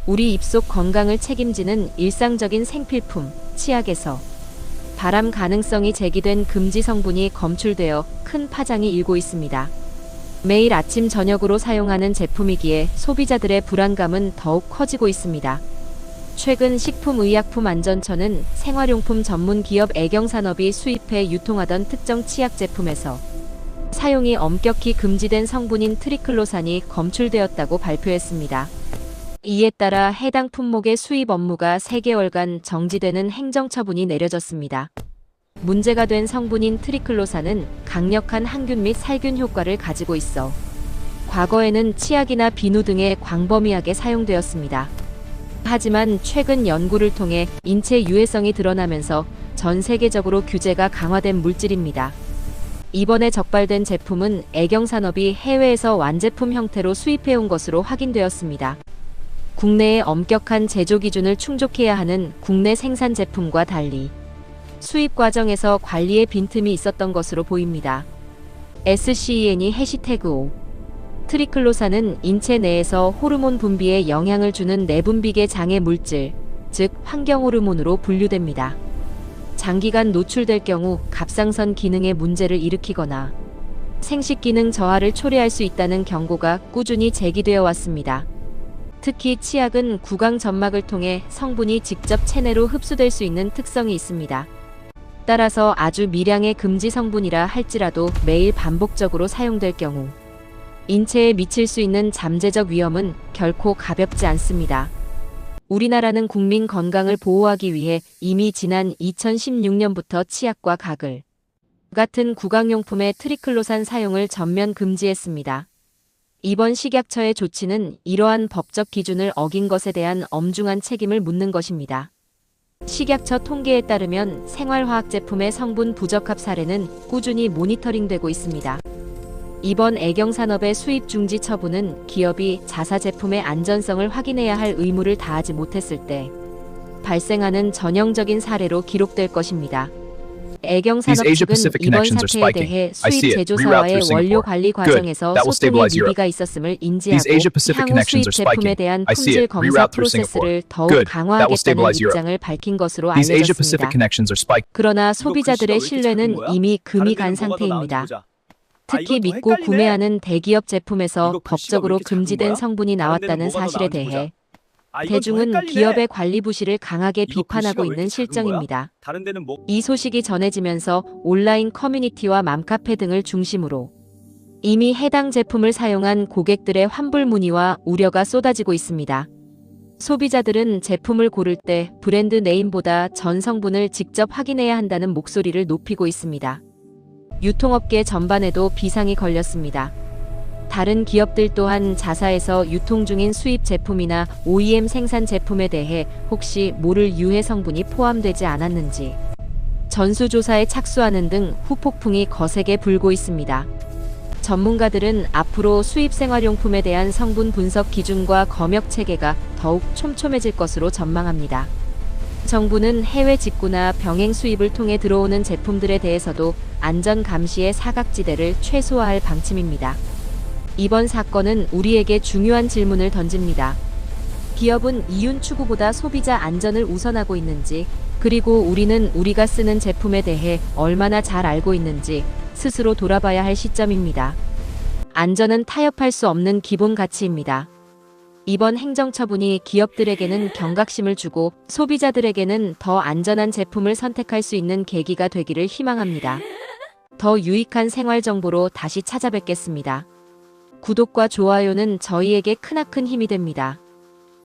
우리 입속 건강을 책임지는 일상적인 생필품, 치약에서 발암 가능성이 제기된 금지 성분이 검출되어 큰 파장이 일고 있습니다. 매일 아침 저녁으로 사용하는 제품이기에 소비자들의 불안감은 더욱 커지고 있습니다. 최근 식품의약품안전처는 생활용품 전문 기업 애경산업이 수입해 유통하던 특정 치약 제품에서 사용이 엄격히 금지된 성분인 트리클로산이 검출되었다고 발표했습니다. 이에 따라 해당 품목의 수입 업무가 3개월간 정지되는 행정처분이 내려졌습니다. 문제가 된 성분인 트리클로산은 강력한 항균 및 살균 효과를 가지고 있어 과거에는 치약이나 비누 등에 광범위하게 사용되었습니다. 하지만 최근 연구를 통해 인체 유해성이 드러나면서 전 세계적으로 규제가 강화된 물질입니다. 이번에 적발된 제품은 애경산업이 해외에서 완제품 형태로 수입해온 것으로 확인되었습니다. 국내의 엄격한 제조 기준을 충족해야 하는 국내 생산 제품과 달리 수입 과정에서 관리에 빈틈이 있었던 것으로 보입니다. SCEN이 해시태그 5 트리클로산은 인체 내에서 호르몬 분비에 영향을 주는 내분비계 장애 물질, 즉 환경호르몬으로 분류됩니다. 장기간 노출될 경우 갑상선 기능에 문제를 일으키거나 생식기능 저하를 초래할 수 있다는 경고가 꾸준히 제기되어 왔습니다. 특히 치약은 구강 점막을 통해 성분이 직접 체내로 흡수될 수 있는 특성이 있습니다. 따라서 아주 미량의 금지 성분이라 할지라도 매일 반복적으로 사용될 경우 인체에 미칠 수 있는 잠재적 위험은 결코 가볍지 않습니다. 우리나라는 국민 건강을 보호하기 위해 이미 지난 2016년부터 치약과 가글 같은 구강용품의 트리클로산 사용을 전면 금지했습니다. 이번 식약처의 조치는 이러한 법적 기준을 어긴 것에 대한 엄중한 책임을 묻는 것입니다. 식약처 통계에 따르면 생활화학 제품의 성분 부적합 사례는 꾸준히 모니터링되고 있습니다. 이번 애경산업의 수입 중지 처분은 기업이 자사 제품의 안전성을 확인해야 할 의무를 다하지 못했을 때 발생하는 전형적인 사례로 기록될 것입니다. 애경산업 측은 이번 사태에 대해 수입 제조사와의 원료 관리 과정에서 소통에 미비가 있음을 인지하고 향후 수입 제품에 대한 품질 검사 프로세스를 더욱 강화하겠다는 입장을 밝힌 것으로 알려졌습니다. 그러나 소비자들의 신뢰는 이미 금이 간 상태입니다. 특히 믿고 구매하는 대기업 제품에서 법적으로 금지된 성분이 나왔다는 사실에 대해 대중은 기업의 관리 부실을 강하게 비판하고 있는 실정입니다. 이 소식이 전해지면서 온라인 커뮤니티와 맘카페 등을 중심으로 이미 해당 제품을 사용한 고객들의 환불 문의와 우려가 쏟아지고 있습니다. 소비자들은 제품을 고를 때 브랜드 네임보다 전 성분을 직접 확인해야 한다는 목소리를 높이고 있습니다. 유통업계 전반에도 비상이 걸렸습니다. 다른 기업들 또한 자사에서 유통 중인 수입 제품이나 OEM 생산 제품에 대해 혹시 모를 유해 성분이 포함되지 않았는지 전수조사에 착수하는 등 후폭풍이 거세게 불고 있습니다. 전문가들은 앞으로 수입 생활용품에 대한 성분 분석 기준과 검역 체계가 더욱 촘촘해질 것으로 전망합니다. 정부는 해외 직구나 병행 수입을 통해 들어오는 제품들에 대해서도 안전 감시의 사각지대를 최소화할 방침입니다. 이번 사건은 우리에게 중요한 질문을 던집니다. 기업은 이윤 추구보다 소비자 안전을 우선하고 있는지, 그리고 우리는 우리가 쓰는 제품에 대해 얼마나 잘 알고 있는지 스스로 돌아봐야 할 시점입니다. 안전은 타협할 수 없는 기본 가치입니다. 이번 행정처분이 기업들에게는 경각심을 주고 소비자들에게는 더 안전한 제품을 선택할 수 있는 계기가 되기를 희망합니다. 더 유익한 생활 정보로 다시 찾아뵙겠습니다. 구독과 좋아요는 저희에게 크나큰 힘이 됩니다.